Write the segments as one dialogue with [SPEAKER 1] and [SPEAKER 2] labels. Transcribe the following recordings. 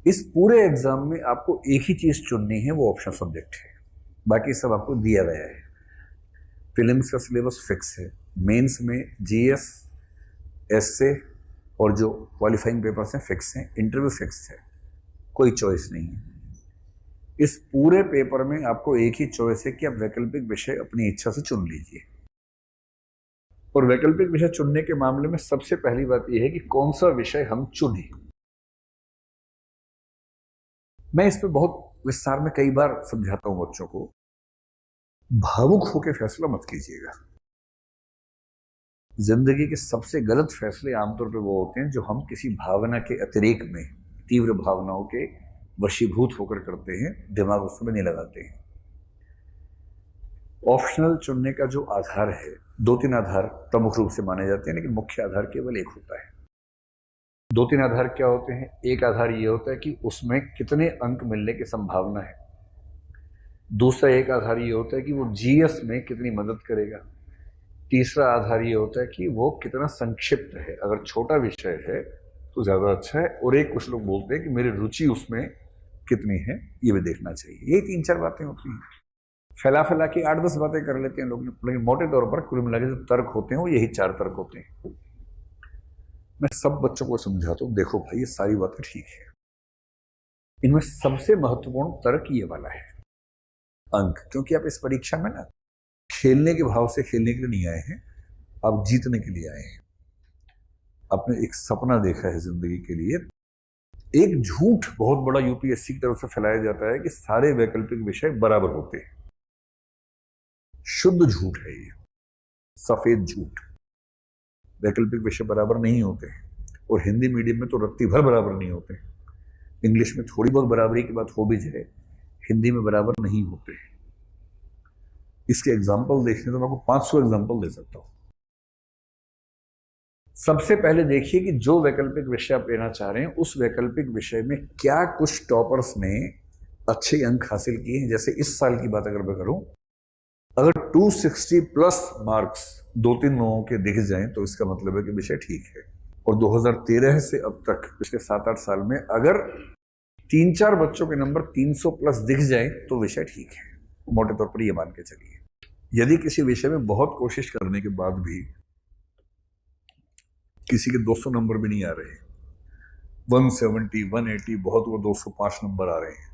[SPEAKER 1] इस पूरे एग्जाम में आपको एक ही चीज चुननी है, वो ऑप्शन सब्जेक्ट है, बाकी सब आपको दिया गया है। फिल्म्स का सिलेबस फिक्स है, मेंस में जीएस, एसए और जो क्वालिफाइंग पेपर्स हैं फिक्स हैं, इंटरव्यू फिक्स है, कोई चॉइस नहीं है। इस पूरे पेपर में आपको एक ही चॉइस है कि आप वैकल्पिक विषय अपनी इच्छा से चुन लीजिए। और वैकल्पिक विषय चुनने के मामले में सबसे पहली बात यह है कि कौन सा विषय हम चुने। मैं इस पर बहुत विस्तार में कई बार समझाता हूं बच्चों को, भावुक होकर फैसला मत कीजिएगा। जिंदगी के सबसे गलत फैसले आमतौर पर वो होते हैं जो हम किसी भावना के अतिरेक में, तीव्र भावनाओं के वशीभूत होकर करते हैं, दिमाग उस समय नहीं लगाते हैं। ऑप्शनल चुनने का जो आधार है, दो तीन आधार प्रमुख रूप से माने जाते हैं, लेकिन मुख्य आधार केवल एक होता है। दो तीन आधार क्या होते हैं? एक आधार ये होता है कि उसमें कितने अंक मिलने की संभावना है। दूसरा एक आधार ये होता है कि वो जीएस में कितनी मदद करेगा। तीसरा आधार ये होता है कि वो कितना संक्षिप्त है, अगर छोटा विषय है तो ज्यादा अच्छा है। और एक कुछ लोग बोलते हैं कि मेरी रुचि उसमें कितनी है, ये भी देखना चाहिए। ये तीन चार बातें होती हैं। फैला फैला के 8-10 बातें कर लेते हैं लोग, लेकिन मोटे तौर पर कुल मिला के जो तर्क होते हैं वो यही 4 तर्क होते हैं। मैं सब बच्चों को समझाता हूं, देखो भाई ये सारी बातें ठीक है, इनमें सबसे महत्वपूर्ण तर्क ये वाला है, अंक। क्योंकि आप इस परीक्षा में ना खेलने के भाव से खेलने के लिए नहीं आए हैं, आप जीतने के लिए आए हैं। आपने एक सपना देखा है जिंदगी के लिए। एक झूठ बहुत बड़ा यूपीएससी की तरफ से फैलाया जाता है कि सारे वैकल्पिक विषय बराबर होते हैं। शुद्ध झूठ है ये, सफेद झूठ। वैकल्पिक विषय बराबर नहीं होते हैं, और हिंदी मीडियम में तो रत्ती भर बराबर नहीं होते। इंग्लिश में थोड़ी बहुत बराबरी की बात हो भी जाए, हिंदी में बराबर नहीं होते। इसके एग्जाम्पल देखने तो मैं आपको 500 एग्जाम्पल दे सकता हूं। सबसे पहले देखिए कि जो वैकल्पिक विषय आप लेना चाह रहे हैं, उस वैकल्पिक विषय में क्या कुछ टॉपर्स ने अच्छे अंक हासिल किए हैं। जैसे इस साल की बात अगर मैं करूं, अगर 260 प्लस मार्क्स 2-3 लोगों के दिख जाएं तो इसका मतलब है कि विषय ठीक है। और 2013 से अब तक पिछले 7-8 साल में अगर 3-4 बच्चों के नंबर 300 प्लस दिख जाएं तो विषय ठीक है। मोटे तौर पर ये मान के चलिए। यदि किसी विषय में बहुत कोशिश करने के बाद भी किसी के 200 नंबर भी नहीं आ रहे, 170, 180, बहुत वो 205 नंबर आ रहे हैं,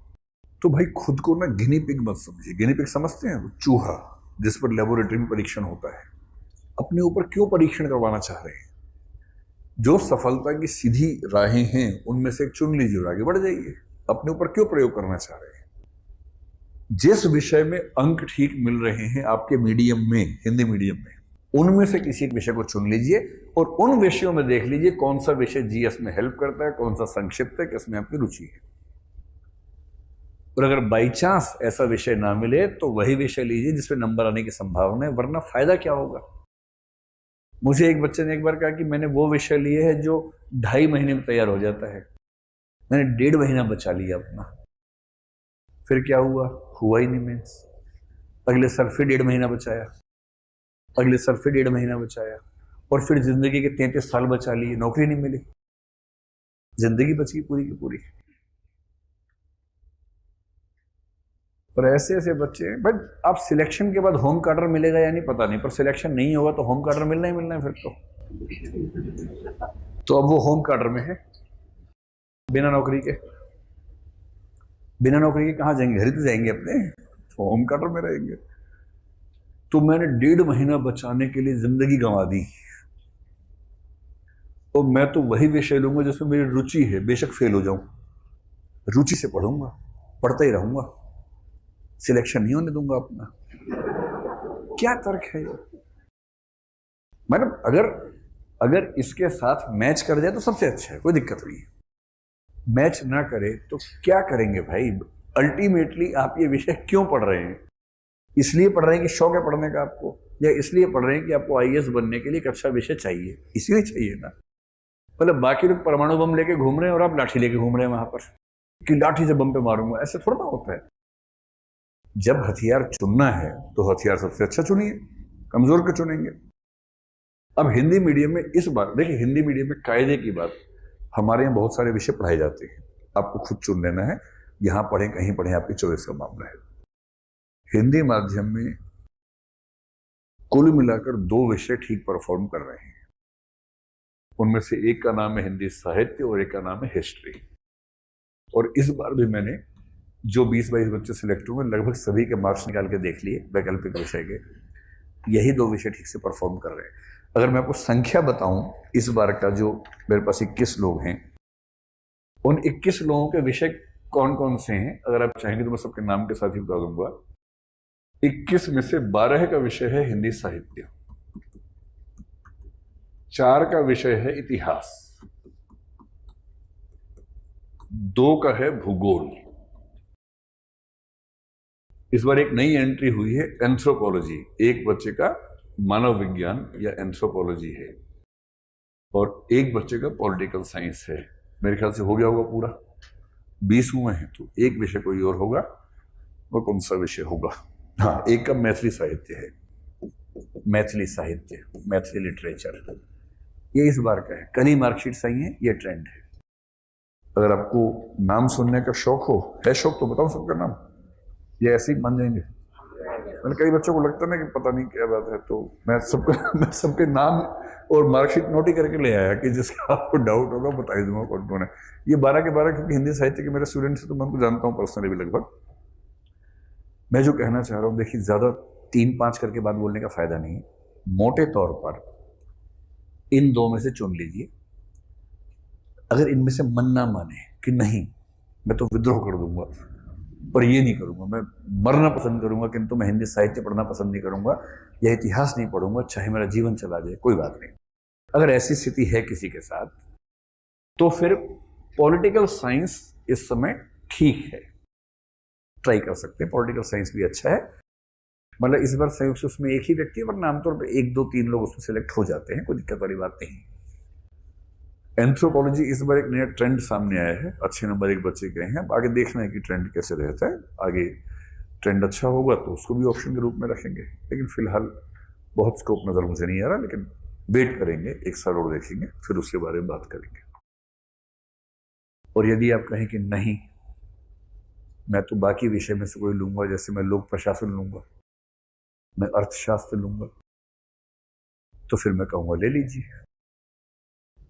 [SPEAKER 1] तो भाई खुद को ना गिनी पिग मत समझिए। गिनी पिग समझते हैं? चूहा जिस पर लेबोरेटरी में परीक्षण होता है। अपने ऊपर क्यों परीक्षण करवाना चाह रहे हैं? जो सफलता की सीधी राहें हैं उनमें से एक चुन लीजिए और आगे बढ़ जाइए। अपने ऊपर क्यों प्रयोग करना चाह रहे हैं? जिस विषय में अंक ठीक मिल रहे हैं आपके मीडियम में, हिंदी मीडियम में, उनमें से किसी एक विषय को चुन लीजिए और उन विषयों में देख लीजिए कौन सा विषय जीएस में हेल्प करता है, कौन सा संक्षिप्त है, किसमें आपकी रुचि है। और अगर बाई चांस ऐसा विषय ना मिले तो वही विषय लीजिए जिसमें नंबर आने की संभावना है, वरना फायदा क्या होगा। मुझे एक बच्चे ने एक बार कहा कि मैंने वो विषय लिए है जो 2.5 महीने में तैयार हो जाता है, मैंने 1.5 महीना बचा लिया अपना। फिर क्या हुआ? हुआ ही नहीं मेंस। अगले साल फिर 1.5 महीना बचाया, अगले साल फिर 1.5 महीना बचाया, और फिर जिंदगी के 33 साल बचा लिए, नौकरी नहीं मिली, जिंदगी बची पूरी की पूरी। और ऐसे ऐसे बच्चे हैं। बट आप सिलेक्शन के बाद होम कार्डर मिलेगा या नहीं पता नहीं, पर सिलेक्शन नहीं होगा तो होम कार्डर मिलना ही मिलना है फिर तो अब वो होम कार्डर में है, बिना नौकरी के। बिना नौकरी के कहाँ जाएंगे? घर ही तो जाएंगे अपने, तो होम कार्डर में रहेंगे। तो मैंने 1.5 महीना बचाने के लिए जिंदगी गंवा दी। तो मैं तो वही विषय लूंगा जिसमें मेरी रुचि है, बेशक फेल हो जाऊं, रुचि से पढ़ूंगा, पढ़ता ही रहूंगा, सिलेक्शन नहीं होने दूंगा अपना। क्या तर्क है ये? मैडम अगर इसके साथ मैच कर जाए तो सबसे अच्छा है, कोई दिक्कत नहीं है। मैच ना करे तो क्या करेंगे भाई? अल्टीमेटली आप ये विषय क्यों पढ़ रहे हैं? इसलिए पढ़ रहे हैं कि शौक है पढ़ने का आपको, या इसलिए पढ़ रहे हैं कि आपको आईएएस बनने के लिए एक अच्छा विषय चाहिए? इसलिए चाहिए ना। मतलब बाकी लोग परमाणु बम लेके घूम रहे हैं और आप लाठी लेके घूम रहे हैं वहां पर कि लाठी से बम पे मारूंगा, ऐसे थोड़ा ना होता है। जब हथियार चुनना है तो हथियार सबसे अच्छा चुनिए, कमजोर के चुनेंगे। अब हिंदी मीडियम में इस बार देखिए, हिंदी मीडियम में कायदे की बात, हमारे यहाँ बहुत सारे विषय पढ़ाए जाते हैं। आपको खुद चुन लेना है, यहां पढ़ें कहीं पढ़ें, आपकी चॉइस का मामला है। हिंदी माध्यम में कुल मिलाकर 2 विषय ठीक परफॉर्म कर रहे हैं। उनमें से एक का नाम है हिंदी साहित्य और एक का नाम है हिस्ट्री। और इस बार भी मैंने जो 20-22 बच्चे सिलेक्ट हुए, लगभग सभी के मार्क्स निकाल के देख लिए वैकल्पिक विषय के। यही 2 विषय ठीक से परफॉर्म कर रहे हैं। अगर मैं आपको संख्या बताऊं, इस बार का जो मेरे पास 21 लोग हैं, उन 21 लोगों के विषय कौन कौन से हैं, अगर आप चाहेंगे तो मैं सबके नाम के साथ ही बता दूंगा। 21 में से 12 का विषय है हिंदी साहित्य, 4 का विषय है इतिहास, 2 का है भूगोल। इस बार एक नई एंट्री हुई है एंथ्रोपोलॉजी, एक बच्चे का मानव विज्ञान या एंथ्रोपोलॉजी है, और एक बच्चे का पॉलिटिकल साइंस है। मेरे ख्याल से हो गया होगा पूरा, 20 हुए हैं, तो एक विषय कोई और होगा। वो कौन सा विषय होगा? हाँ, एक का मैथिली साहित्य है, मैथिली साहित्य, मैथिली लिटरेचर, ये इस बार का है। कल ही मार्कशीट आई है, ये ट्रेंड है। अगर आपको नाम सुनने का शौक हो, है शौक, तो बताओ सबका नाम, ये ऐसे ही मान जाएंगे। मैंने कई बच्चों को लगता ना कि पता नहीं क्या बात है, तो मैं सबके नाम और मार्कशीट नोट ही करके ले आया कि जिसका आपको डाउट होगा बता ही दूंगा कौन कौन है। ये 12 के 12 क्योंकि हिंदी साहित्य के मेरे स्टूडेंट्स हैं, तो मैं उनको जानता हूँ पर्सनली भी लगभग। मैं जो कहना चाह रहा हूँ, देखिए, ज़्यादा 3-5 करके बात बोलने का फायदा नहीं है। मोटे तौर पर इन 2 में से चुन लीजिए। अगर इनमें से मन ना माने कि नहीं मैं तो विद्रोह कर दूंगा, पर ये नहीं करूंगा, मैं मरना पसंद करूंगा, किंतु मैं हिंदी साहित्य पढ़ना पसंद नहीं करूंगा या इतिहास नहीं पढ़ूंगा, चाहे मेरा जीवन चला जाए, कोई बात नहीं। अगर ऐसी स्थिति है किसी के साथ, तो फिर पॉलिटिकल साइंस इस समय ठीक है, ट्राई कर सकते हैं। पॉलिटिकल साइंस भी अच्छा है, मतलब इस बार संयुक्त से उसमें एक ही व्यक्ति है, वरना आमतौर पर 1, 2, 3 लोग उसमें सिलेक्ट हो जाते हैं, कोई दिक्कत वाली बात नहीं। एंथ्रोपोलॉजी इस बार एक नया ट्रेंड सामने आया है, अच्छे नंबर एक बच्चे गए हैं। अब आगे देखना है कि ट्रेंड कैसे रहता है, आगे ट्रेंड अच्छा होगा तो उसको भी ऑप्शन के रूप में रखेंगे, लेकिन फिलहाल बहुत स्कोप नजर मुझे नहीं आ रहा। लेकिन वेट करेंगे, 1 साल और देखेंगे, फिर उसके बारे में बात करेंगे। और यदि आप कहें कि नहीं मैं तो बाकी विषय में से कोई लूंगा, जैसे मैं लोक प्रशासन लूंगा, मैं अर्थशास्त्र लूंगा, तो फिर मैं कहूंगा ले लीजिए,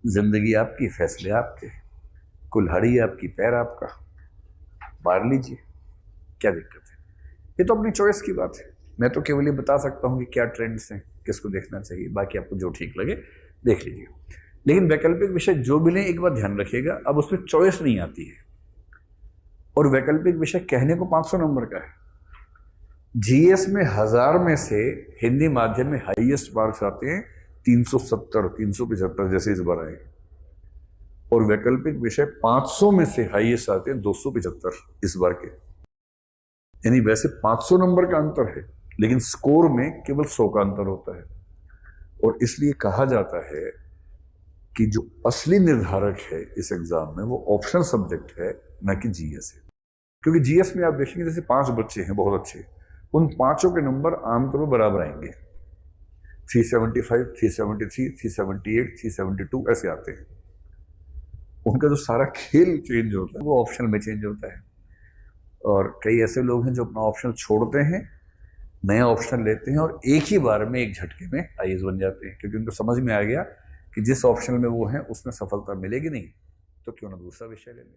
[SPEAKER 1] जिंदगी आपकी, फैसले आपके, कुल्हाड़ी आपकी, पैर आपका, मार लीजिए, क्या दिक्कत है? ये तो अपनी चॉइस की बात है। मैं तो केवल ये बता सकता हूं कि क्या ट्रेंड्स हैं, किसको देखना चाहिए, बाकी आपको जो ठीक लगे देख लीजिए। लेकिन वैकल्पिक विषय जो भी लें, एक बात ध्यान रखिएगा, अब उसमें चॉइस नहीं आती है, और वैकल्पिक विषय कहने को 500 नंबर का है। जीएस में 1000 में से हिंदी माध्यम में हाईएस्ट मार्क्स आते हैं 370, 375 जैसे इस बार आए, और वैकल्पिक विषय 500 में से हाईएस्ट आते हैं 275 इस बार के। यानी वैसे 500 नंबर का अंतर है, लेकिन स्कोर में केवल 100 का अंतर होता है। और इसलिए कहा जाता है कि जो असली निर्धारक है इस एग्जाम में वो ऑप्शनल सब्जेक्ट है, न कि जीएस है। क्योंकि जीएस में आप देखेंगे जैसे 5 बच्चे हैं बहुत अच्छे, उन 5 के नंबर आमतौर पर बराबर आएंगे, 375, 373, 378, 372 ऐसे आते हैं। उनका जो सारा खेल चेंज होता है वो ऑप्शनल में चेंज होता है। और कई ऐसे लोग हैं जो अपना ऑप्शनल छोड़ते हैं, नया ऑप्शनल लेते हैं, और एक ही बार में, एक झटके में आईएएस बन जाते हैं, क्योंकि उनको समझ में आ गया कि जिस ऑप्शनल में वो हैं उसमें सफलता मिलेगी नहीं, तो क्यों ना दूसरा विषय ले लें।